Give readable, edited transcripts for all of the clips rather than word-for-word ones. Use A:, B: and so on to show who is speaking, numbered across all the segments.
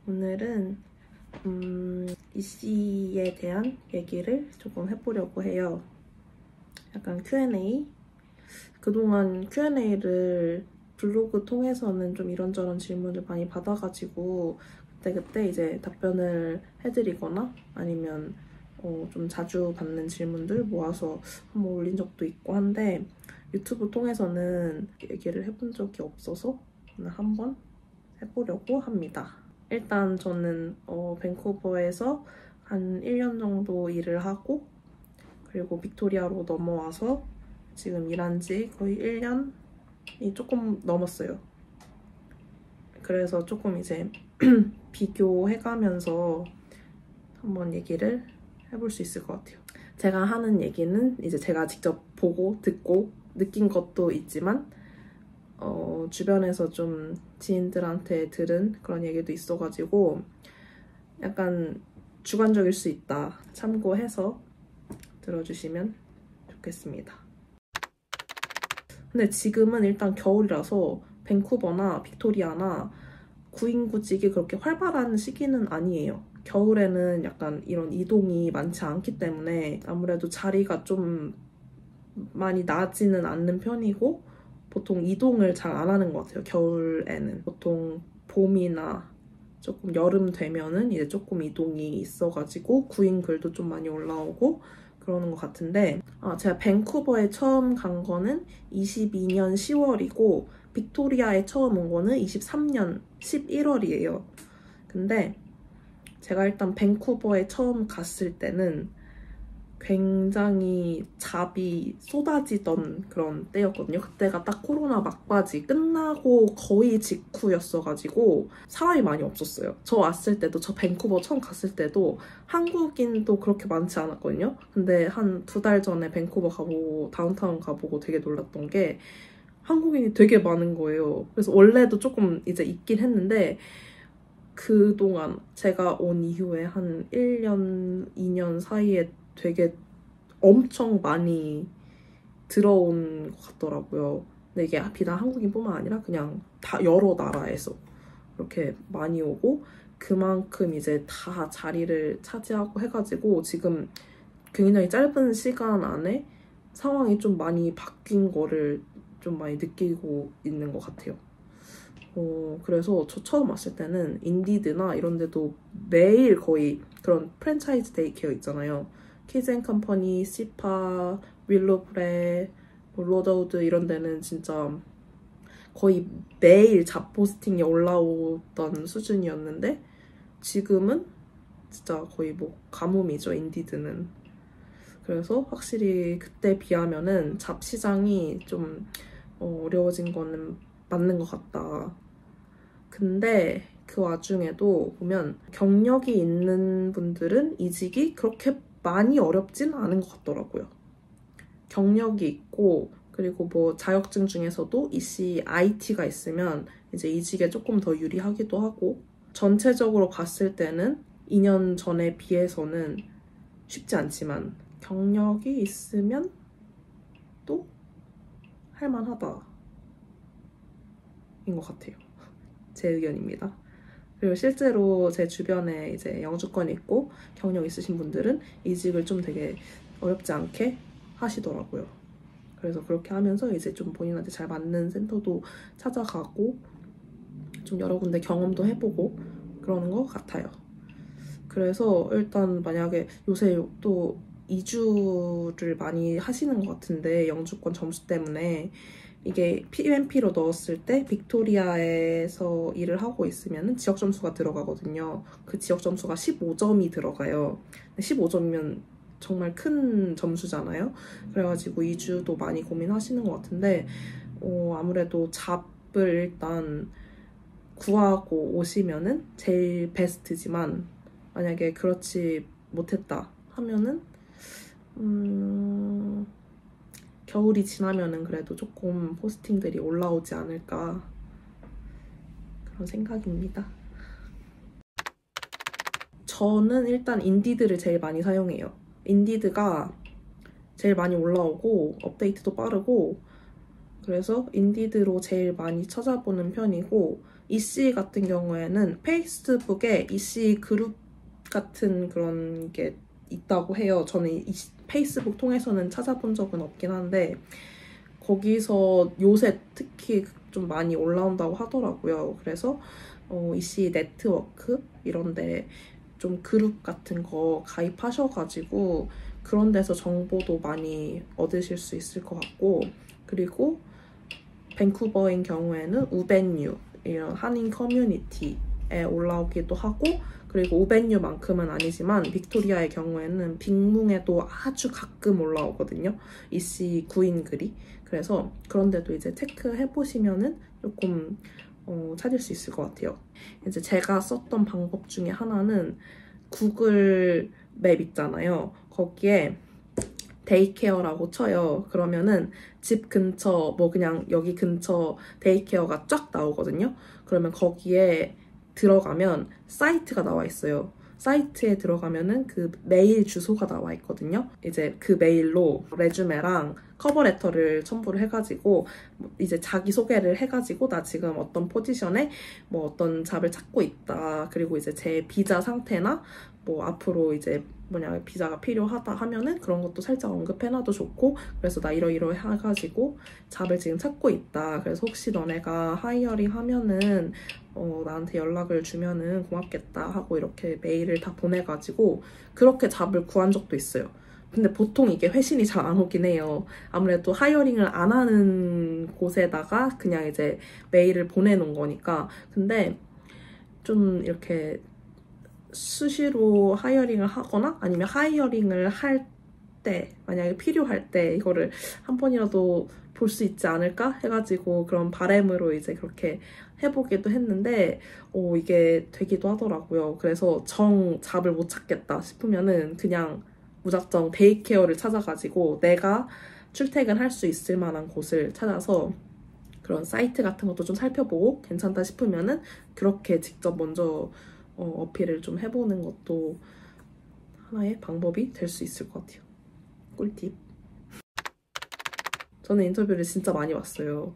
A: 오늘은 이씨에 대한 얘기를 조금 해보려고 해요. 약간 Q&A? 그동안 Q&A를 블로그 통해서는 좀 이런저런 질문을 많이 받아가지고 그때 이제 답변을 해드리거나 아니면 좀 자주 받는 질문들 모아서 한번 올린 적도 있고 한데 유튜브 통해서는 얘기를 해본 적이 없어서 오늘 한번 해보려고 합니다. 일단 저는 밴쿠버에서 한 1년 정도 일을 하고 그리고 빅토리아로 넘어와서 지금 일한 지 거의 1년이 조금 넘었어요. 그래서 조금 이제 비교해가면서 한번 얘기를 해볼 수 있을 것 같아요. 제가 하는 얘기는 이제 제가 직접 보고 듣고 느낀 것도 있지만 주변에서 좀 지인들한테 들은 그런 얘기도 있어가지고 약간 주관적일 수 있다. 참고해서 들어주시면 좋겠습니다. 근데 지금은 일단 겨울이라서 밴쿠버나 빅토리아나 구인구직이 그렇게 활발한 시기는 아니에요. 겨울에는 약간 이런 이동이 많지 않기 때문에 아무래도 자리가 좀 많이 나지는 않는 편이고 보통 이동을 잘 안 하는 것 같아요. 겨울에는 보통 봄이나 조금 여름 되면은 이제 조금 이동이 있어가지고 구인 글도 좀 많이 올라오고 그러는 것 같은데 제가 밴쿠버에 처음 간 거는 22년 10월이고 빅토리아에 처음 온 거는 23년 11월이에요. 근데 제가 일단 밴쿠버에 처음 갔을 때는 굉장히 잡이 쏟아지던 그런 때였거든요. 그때가 딱 코로나 막바지 끝나고 거의 직후였어가지고 사람이 많이 없었어요. 저 왔을 때도, 저 밴쿠버 처음 갔을 때도 한국인도 그렇게 많지 않았거든요. 근데 한 2달 전에 밴쿠버 가보고 다운타운 가보고 되게 놀랐던 게 한국인이 되게 많은 거예요. 그래서 원래도 조금 이제 있긴 했는데 그동안 제가 온 이후에 한 1년, 2년 사이에 되게 엄청 많이 들어온 것 같더라고요. 근데 이게 비단 한국인뿐만 아니라 그냥 다 여러 나라에서 이렇게 많이 오고 그만큼 이제 다 자리를 차지하고 해가지고 지금 굉장히 짧은 시간 안에 상황이 좀 많이 바뀐 거를 좀 많이 느끼고 있는 것 같아요. 그래서 저 처음 왔을 때는 인디드나 이런 데도 매일 거의 그런 프랜차이즈 데이케어 있잖아요. 키즈앤컴퍼니, 시파, 윌로브레, 로드우드 이런 데는 진짜 거의 매일 잡 포스팅이 올라오던 수준이었는데 지금은 진짜 거의 뭐 가뭄이죠, 인디드는. 그래서 확실히 그때 비하면은 잡 시장이 좀 어려워진 거는 맞는 것 같다. 근데 그 와중에도 보면 경력이 있는 분들은 이직이 그렇게 많이 어렵진 않은 것 같더라고요. 경력이 있고 그리고 뭐 자격증 중에서도 EC, IT가 있으면 이제 이직에 조금 더 유리하기도 하고 전체적으로 봤을 때는 2년 전에 비해서는 쉽지 않지만 경력이 있으면 또 할만하다 인 것 같아요. 제 의견입니다. 그리고 실제로 제 주변에 이제 영주권 있고 경력 있으신 분들은 이직을 좀 되게 어렵지 않게 하시더라고요. 그래서 그렇게 하면서 이제 좀 본인한테 잘 맞는 센터도 찾아가고 좀 여러 군데 경험도 해보고 그러는 것 같아요. 그래서 일단 만약에 요새 또 이주를 많이 하시는 것 같은데 영주권 점수 때문에 이게 PMP로 넣었을 때 빅토리아에서 일을 하고 있으면 지역 점수가 들어가거든요. 그 지역 점수가 15점이 들어가요. 15점이면 정말 큰 점수잖아요. 그래가지고 이주도 많이 고민하시는 것 같은데 아무래도 잡을 일단 구하고 오시면은 제일 베스트지만 만약에 그렇지 못했다 하면은 겨울이 지나면은 그래도 조금 포스팅들이 올라오지 않을까 그런 생각입니다. 저는 일단 인디드를 제일 많이 사용해요. 인디드가 제일 많이 올라오고 업데이트도 빠르고 그래서 인디드로 제일 많이 찾아보는 편이고 EC 같은 경우에는 페이스북에 EC 그룹 같은 그런 게 있다고 해요. 저는 이 페이스북 통해서는 찾아본 적은 없긴 한데 거기서 요새 특히 좀 많이 올라온다고 하더라고요. 그래서 EC 네트워크 이런데 좀 그룹 같은 거 가입하셔가지고 그런 데서 정보도 많이 얻으실 수 있을 것 같고, 그리고 밴쿠버인 경우에는 우벤유 이런 한인 커뮤니티에 올라오기도 하고, 그리고 우벤유만큼은 아니지만 빅토리아의 경우에는 빅뭉에도 아주 가끔 올라오거든요. EC 구인 글이. 그래서 그런 데도 이제 체크해보시면은 조금 찾을 수 있을 것 같아요. 이제 제가 썼던 방법 중에 하나는 구글 맵 있잖아요. 거기에 데이케어라고 쳐요. 그러면은 집 근처, 뭐 그냥 여기 근처 데이케어가 쫙 나오거든요. 그러면 거기에 들어가면 사이트가 나와 있어요. 사이트에 들어가면은 그 메일 주소가 나와 있거든요. 이제 그 메일로 레주메랑 커버레터를 첨부를 해가지고 이제 자기소개를 해가지고 나 지금 어떤 포지션에 뭐 어떤 잡을 찾고 있다. 그리고 이제 제 비자 상태나 뭐 앞으로 이제 뭐냐 비자가 필요하다 하면은 그런 것도 살짝 언급해놔도 좋고, 그래서 나 이러이러 해가지고 잡을 지금 찾고 있다. 그래서 혹시 너네가 하이어링 하면은 나한테 연락을 주면은 고맙겠다 하고 이렇게 메일을 다 보내가지고 그렇게 잡을 구한 적도 있어요. 근데 보통 이게 회신이 잘 안 오긴 해요. 아무래도 하이어링을 안 하는 곳에다가 그냥 이제 메일을 보내놓은 거니까. 근데 좀 이렇게 수시로 하이어링을 하거나 아니면 하이어링을 할 때, 만약에 필요할 때 이거를 한 번이라도 볼 수 있지 않을까 해가지고 그런 바람으로 이제 그렇게 해보기도 했는데 이게 되기도 하더라고요. 그래서 잡을 못 찾겠다 싶으면은 그냥 무작정 데이케어를 찾아가지고 내가 출퇴근할 수 있을 만한 곳을 찾아서 그런 사이트 같은 것도 좀 살펴보고 괜찮다 싶으면은 그렇게 직접 먼저 어필을 좀 해보는 것도 하나의 방법이 될 수 있을 것 같아요. 꿀팁. 저는 인터뷰를 진짜 많이 봤어요.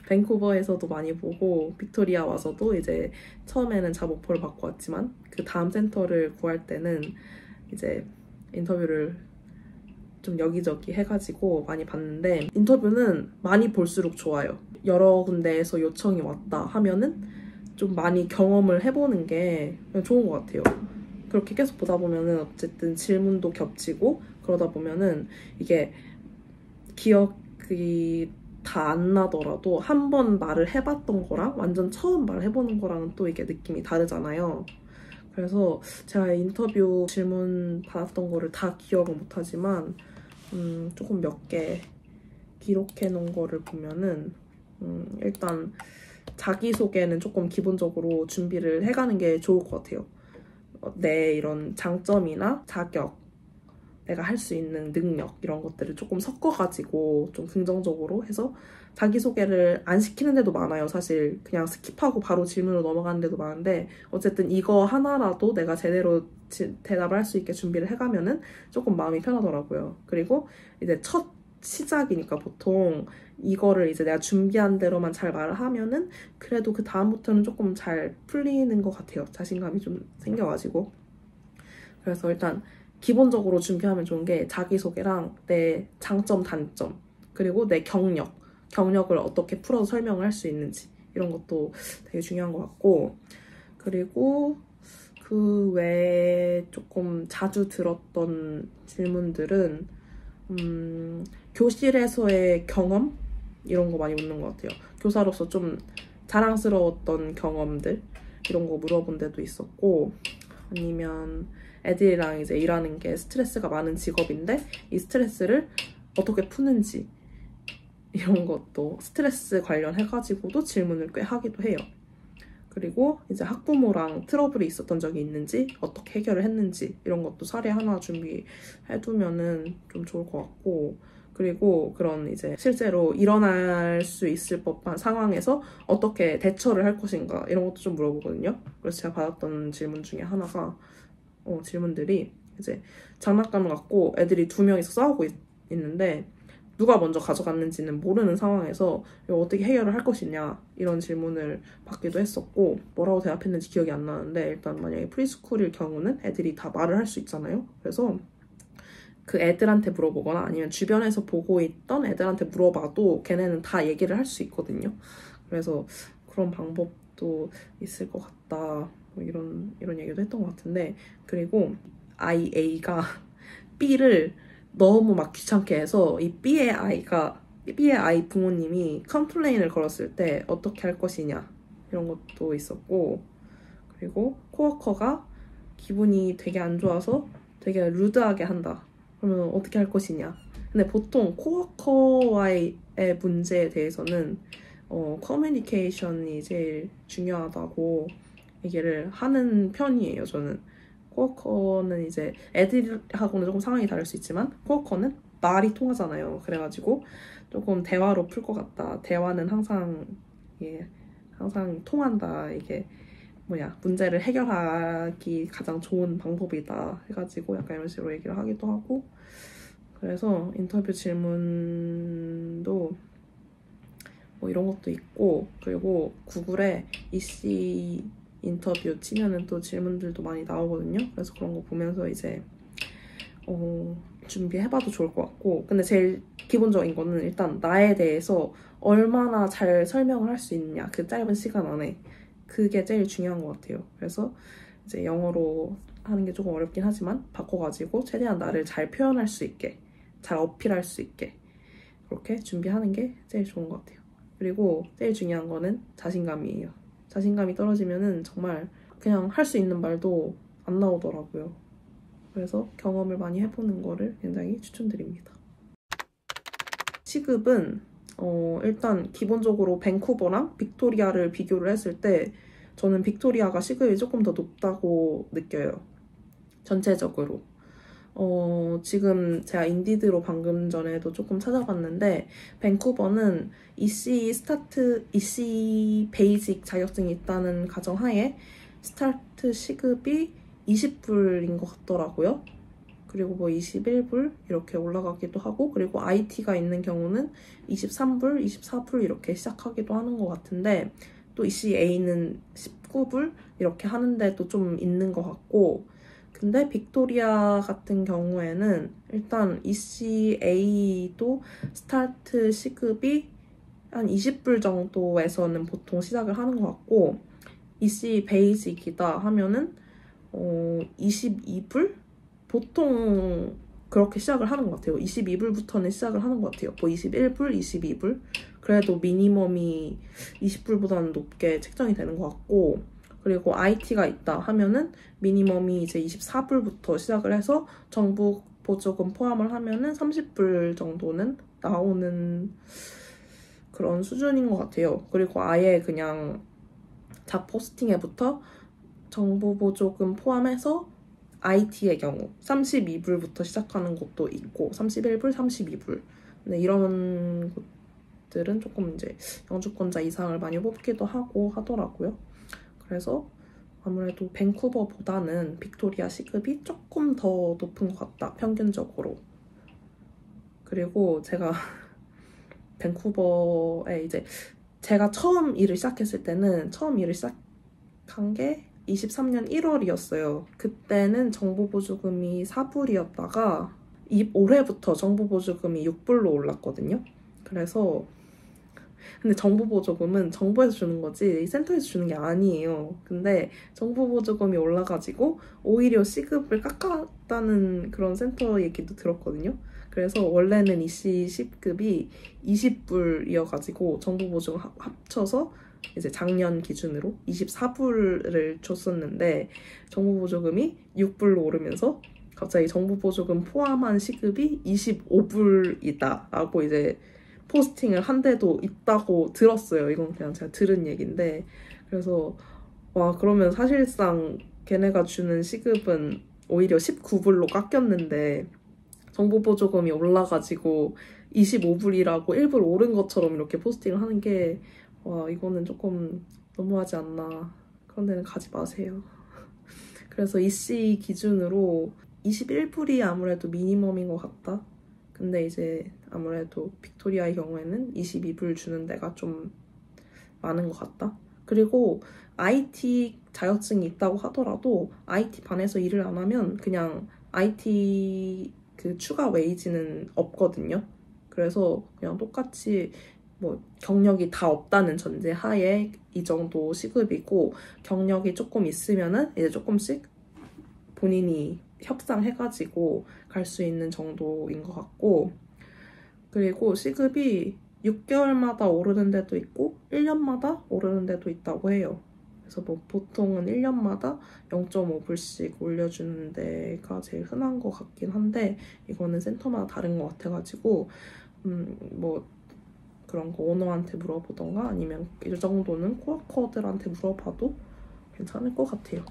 A: 밴쿠버에서도 많이 보고 빅토리아 와서도 이제 처음에는 잡 오퍼를 받고 왔지만 그 다음 센터를 구할 때는 이제 인터뷰를 좀 여기저기 해가지고 많이 봤는데, 인터뷰는 많이 볼수록 좋아요. 여러 군데에서 요청이 왔다 하면은 좀 많이 경험을 해보는 게 좋은 것 같아요. 그렇게 계속 보다 보면은 어쨌든 질문도 겹치고 그러다 보면은 이게 기억이 다 안 나더라도 한 번 말을 해봤던 거랑 완전 처음 말해보는 거랑은 또 이게 느낌이 다르잖아요. 그래서 제가 인터뷰 질문 받았던 거를 다 기억은 못하지만 조금 몇 개 기록해 놓은 거를 보면은 일단 자기소개는 조금 기본적으로 준비를 해가는 게 좋을 것 같아요. 내 이런 장점이나 자격, 내가 할 수 있는 능력 이런 것들을 조금 섞어가지고 좀 긍정적으로 해서 자기소개를 안 시키는 데도 많아요. 사실 그냥 스킵하고 바로 질문으로 넘어가는 데도 많은데 어쨌든 이거 하나라도 내가 제대로 대답을 할 수 있게 준비를 해가면은 조금 마음이 편하더라고요. 그리고 이제 첫 시작이니까 보통 이거를 이제 내가 준비한 대로만 잘 말을 하면은 그래도 그 다음부터는 조금 잘 풀리는 것 같아요. 자신감이 좀 생겨가지고. 그래서 일단 기본적으로 준비하면 좋은 게 자기소개랑 내 장점, 단점, 그리고 내 경력을 어떻게 풀어서 설명을 할 수 있는지 이런 것도 되게 중요한 것 같고, 그리고 그 외에 조금 자주 들었던 질문들은 교실에서의 경험? 이런 거 많이 묻는 것 같아요. 교사로서 좀 자랑스러웠던 경험들 이런 거 물어본 데도 있었고, 아니면 애들이랑 이제 일하는 게 스트레스가 많은 직업인데 이 스트레스를 어떻게 푸는지 이런 것도 스트레스 관련해가지고도 질문을 꽤 하기도 해요. 그리고 이제 학부모랑 트러블이 있었던 적이 있는지 어떻게 해결을 했는지 이런 것도 사례 하나 준비해두면은 좀 좋을 것 같고, 그리고 그런 이제 실제로 일어날 수 있을 법한 상황에서 어떻게 대처를 할 것인가 이런 것도 좀 물어보거든요. 그래서 제가 받았던 질문 중에 하나가 질문들이 이제 장난감 갖고 애들이 2명이서 싸우고 있는데 누가 먼저 가져갔는지는 모르는 상황에서 이거 어떻게 해결을 할 것이냐 이런 질문을 받기도 했었고 뭐라고 대답했는지 기억이 안 나는데 일단 만약에 프리스쿨일 경우는 애들이 다 말을 할 수 있잖아요. 그래서 그 애들한테 물어보거나 아니면 주변에서 보고 있던 애들한테 물어봐도 걔네는 다 얘기를 할 수 있거든요. 그래서 그런 방법도 있을 것 같다. 뭐 이런 얘기도 했던 것 같은데 그리고 아이 A가 B를 너무 막 귀찮게 해서 이 B의 아이 부모님이 컴플레인을 걸었을 때 어떻게 할 것이냐 이런 것도 있었고 그리고 코워커가 기분이 되게 안 좋아서 되게 루드하게 한다. 그러면 어떻게 할 것이냐. 근데 보통 코워커와의 문제에 대해서는 커뮤니케이션이 제일 중요하다고 얘기를 하는 편이에요, 저는. 코워커는 이제 애들하고는 조금 상황이 다를 수 있지만 코워커는 말이 통하잖아요. 그래가지고 조금 대화로 풀 것 같다. 대화는 항상 통한다. 이게 문제를 해결하기 가장 좋은 방법이다 해가지고 약간 이런 식으로 얘기를 하기도 하고 그래서 인터뷰 질문도 뭐 이런 것도 있고 그리고 구글에 이씨 인터뷰 치면은 또 질문들도 많이 나오거든요. 그래서 그런 거 보면서 이제 준비해봐도 좋을 것 같고 근데 제일 기본적인 거는 일단 나에 대해서 얼마나 잘 설명을 할 수 있냐 그 짧은 시간 안에 그게 제일 중요한 것 같아요. 그래서 이제 영어로 하는 게 조금 어렵긴 하지만 바꿔가지고 최대한 나를 잘 표현할 수 있게 잘 어필할 수 있게 그렇게 준비하는 게 제일 좋은 것 같아요. 그리고 제일 중요한 거는 자신감이에요. 자신감이 떨어지면은 정말 그냥 할 수 있는 말도 안 나오더라고요. 그래서 경험을 많이 해보는 거를 굉장히 추천드립니다. 시급은 일단 기본적으로 밴쿠버랑 빅토리아를 비교를 했을 때 저는 빅토리아가 시급이 조금 더 높다고 느껴요. 전체적으로. 지금 제가 인디드로 방금 전에도 조금 찾아봤는데 밴쿠버는 EC 베이직 자격증이 있다는 가정하에 스타트 시급이 20불인 것 같더라고요. 그리고 뭐 21불 이렇게 올라가기도 하고 그리고 IT가 있는 경우는 23불, 24불 이렇게 시작하기도 하는 것 같은데 또 ECA는 19불 이렇게 하는 데도 좀 있는 것 같고 근데 빅토리아 같은 경우에는 일단 ECA도 스타트 시급이 한 20불 정도에서는 보통 시작을 하는 것 같고 EC 베이직이다 하면은 22불? 보통 그렇게 시작을 하는 것 같아요. 22불부터는 시작을 하는 것 같아요. 뭐 21불, 22불? 그래도 미니멈이 20불보다는 높게 책정이 되는 것 같고 그리고 IT가 있다 하면은 미니멈이 이제 24불부터 시작을 해서 정부 보조금 포함을 하면은 30불 정도는 나오는 그런 수준인 것 같아요. 그리고 아예 그냥 잡 포스팅에부터 정부 보조금 포함해서 IT의 경우 32불부터 시작하는 곳도 있고 31불, 32불 근데 이런 곳들은 조금 이제 영주권자 이상을 많이 뽑기도 하고 하더라고요. 그래서 아무래도 밴쿠버보다는 빅토리아 시급이 조금 더 높은 것 같다, 평균적으로. 그리고 제가 밴쿠버에 이제 제가 처음 일을 시작했을 때는 처음 일을 시작한 게 23년 1월이었어요. 그때는 정부보조금이 4불이었다가 올해부터 정부보조금이 6불로 올랐거든요. 그래서 근데 정부보조금은 정부에서 주는 거지 센터에서 주는 게 아니에요. 근데 정부보조금이 올라가지고 오히려 시급을 깎았다는 그런 센터 얘기도 들었거든요. 그래서 원래는 이씨 시급이 20불이어가지고 정부보조금 합쳐서 이제 작년 기준으로 24불을 줬었는데 정부보조금이 6불로 오르면서 갑자기 정부보조금 포함한 시급이 25불이다 라고 이제 포스팅을 한 데도 있다고 들었어요. 이건 그냥 제가 들은 얘기인데 그래서 와 그러면 사실상 걔네가 주는 시급은 오히려 19불로 깎였는데 정부보조금이 올라가지고 25불이라고 1불 오른 것처럼 이렇게 포스팅을 하는 게 와 이거는 조금 너무하지 않나. 그런 데는 가지 마세요. 그래서 EC 기준으로 21불이 아무래도 미니멈인 것 같다. 근데 이제 아무래도 빅토리아의 경우에는 22불 주는 데가 좀 많은 것 같다. 그리고 IT 자격증이 있다고 하더라도 IT 반에서 일을 안 하면 그냥 IT 그 추가 웨이지는 없거든요. 그래서 그냥 똑같이 뭐 경력이 다 없다는 전제 하에 이 정도 시급이고, 경력이 조금 있으면은 이제 조금씩 본인이 협상해가지고 갈 수 있는 정도인 것 같고, 그리고 시급이 6개월마다 오르는 데도 있고 1년마다 오르는 데도 있다고 해요. 그래서 뭐 보통은 1년마다 0.5불씩 올려주는 데가 제일 흔한 것 같긴 한데, 이거는 센터마다 다른 것 같아가지고 뭐 그런 거 오너한테 물어보던가 아니면 이 정도는 코어커들한테 물어봐도 괜찮을 것 같아요.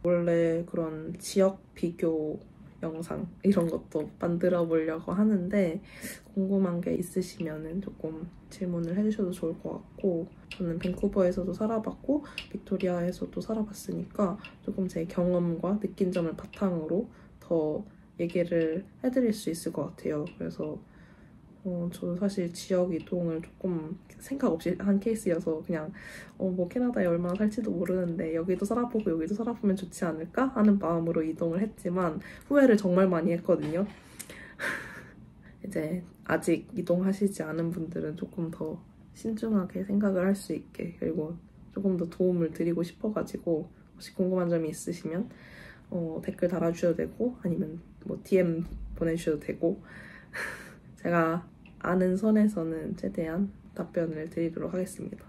A: 원래 그런 지역 비교 영상 이런 것도 만들어 보려고 하는데, 궁금한 게 있으시면은 조금 질문을 해주셔도 좋을 것 같고, 저는 밴쿠버에서도 살아봤고 빅토리아에서도 살아봤으니까 조금 제 경험과 느낀 점을 바탕으로 더 얘기를 해드릴 수 있을 것 같아요. 그래서 저도 사실 지역 이동을 조금 생각 없이 한 케이스여서 그냥 뭐 캐나다에 얼마나 살지도 모르는데 여기도 살아보고 여기도 살아보면 좋지 않을까 하는 마음으로 이동을 했지만 후회를 정말 많이 했거든요. 이제 아직 이동하시지 않은 분들은 조금 더 신중하게 생각을 할 수 있게, 그리고 조금 더 도움을 드리고 싶어가지고 혹시 궁금한 점이 있으시면 댓글 달아주셔도 되고 아니면 뭐 DM 보내주셔도 되고 제가 아는 선에서는 최대한 답변을 드리도록 하겠습니다.